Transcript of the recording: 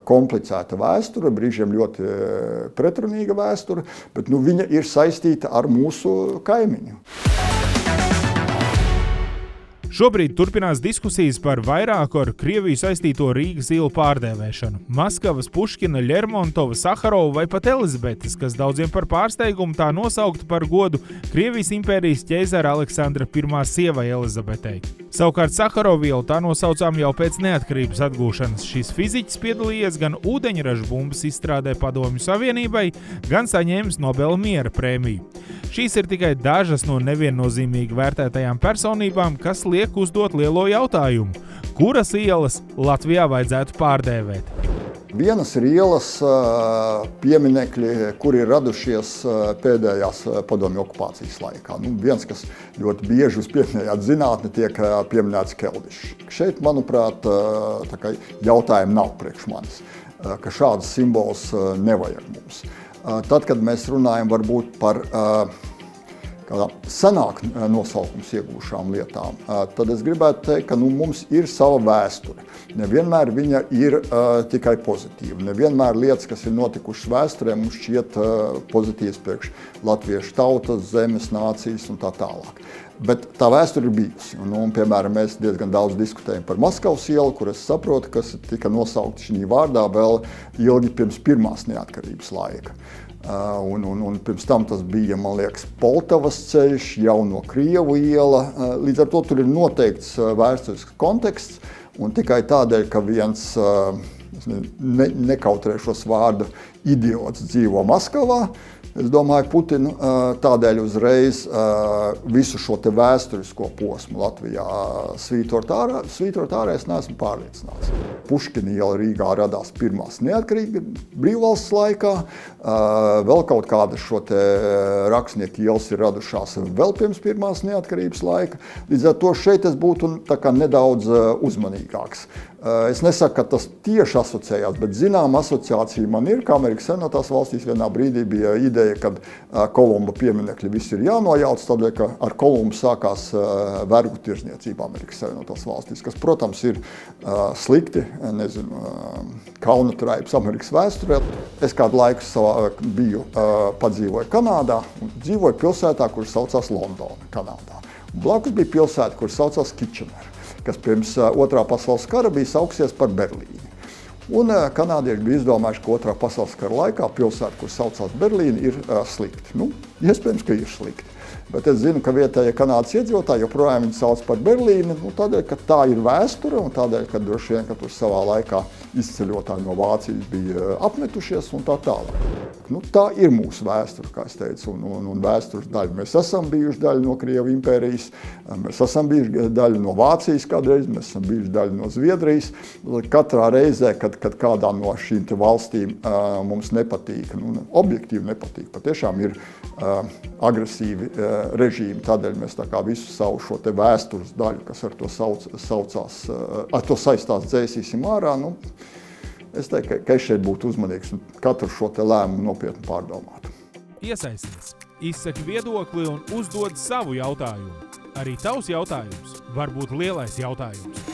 komplicēta vēsture, brīžiem ļoti pretrunīga vēsture, bet viņa ir saistīta ar mūsu kaimiņu. Šobrīd turpinās diskusijas par vairāku ar Krieviju saistīto Rīgas ielu pārdēvēšanu. Maskavas, Puškina, Ļermontova, Saharova vai pat Elizabetes, kas daudziem par pārsteigumu tā nosaukta par godu Krievijas impērijas ķeizara Aleksandra I sievai Elizabetei. Savukārt Saharova ielu tā nosaucām jau pēc neatkarības atgūšanas. Šis fiziķis piedalījies gan ūdeņraža bumbas izstrādē Padomju Savienībai, gan saņēmis Nobela miera prēmiju. Šīs ir tikai dažas no neviennozīmīgi vērtētajām personībām, kas liek uzdot lielo jautājumu, kuras ielas Latvijā vajadzētu pārdēvēt. Vienas ir ielas pieminekļi, kuri ir radušies pēdējās padomju okupācijas laikā. Viens, kas ļoti bieži uz pieminējāt zinātni, tiek pieminēts Keldišs. Šeit, manuprāt, jautājumi nav priekš manis, ka šādas simbols nevajag mums. Tad, kad mēs runājam varbūt par senāk nosaukums iegūšām lietām, tad es gribētu teikt, ka mums ir sava vēsture. Nevienmēr viņa ir tikai pozitīva. Nevienmēr lietas, kas ir notikušas vēsturē, mums šķiet pozitīvas priekš latviešu tautas, zemes, nācijas un tā tālāk. Bet tā vēsture ir bijusi. Piemēram, mēs diezgan daudz diskutējam par Maskavas ielu, kur es saprotu, kas tika nosaukta šī vārdā vēl ilgi pirms pirmās neatkarības laika. Un pirms tam tas bija, man liekas, Poltavas ceļš, jauno Krievu iela. Līdz ar to tur ir noteikts vēsturisks konteksts, un tikai tādēļ, ka viens, nekautrēšos vārdu, idiots dzīvo Maskavā, es domāju, Putinu tādēļ uzreiz visu šo te vēsturisko posmu Latvijā svītrot ārā, es neesmu pārliecināts. Puškina iela Rīgā radās pirmās neatkarības brīvvalsts laikā, vēl kaut kādas šo te rakstnieku ielas ir radušās vēl pirms pirmās neatkarības laika. Līdz ar to šeit es būtu nedaudz uzmanīgāks. Es nesaku, ka tas tieši asociējās, bet zinām asociācija man ir, ka Amerikas Savienotās valstīs vienā brīdī bija ideja, kad Kolumba pieminekļi visi ir jānojauc, tādēļ, ka ar Kolumbu sākās vergu tirzniecība Amerikas Savienotās valstīs, kas, protams, ir slikti, kaunatraips Amerikas vēsturē. Es kādu laiku padzīvoju Kanādā un dzīvoju pilsētā, kuras saucās Londona, Kanādā. Blakus bija pilsēta, kuras saucās Kitchener, kas pirms Otrā pasaules kara bija sauksies par Berlīni. Un kanādieši bija izdomājuši, ka Otrā pasaules kara laikā pilsēta, kur saucās Berlīna, ir slikti. Iespējams, ka ir slikti. Bet es zinu, ka vietējie Kanādas iedzīvotāji joprojām viņu sauc par Berlīni, tādēļ, ka tā ir vēsture un tādēļ, ka droši vien, ka tur savā laikā izceļotāji no Vācijas bija apmetušies un tā tālāk. Tā ir mūsu vēsture, kā es teicu, un vēstures daļa. Mēs esam bijuši daļa no Krievu impērijas, mēs esam bijuši daļa no Vācijas kādreiz, mēs esam bijuši daļa no Zviedrijas. Katrā reizē, kad kādā no šīm valstīm mums nepatīk, objektīvi nepatīk, patiešām ir agresīvi režīmi, tādēļ mēs visu savu šo te vēstures daļu, kas ar to saistās, dzēsīsim ārā. Es teiktu, ka es šeit būtu uzmanīgs un katru šo te lēmumu nopietni pārdomātu. Iesaisties, izsaki viedokli un uzdod savu jautājumu. Arī tavs jautājums var būt lielais jautājums.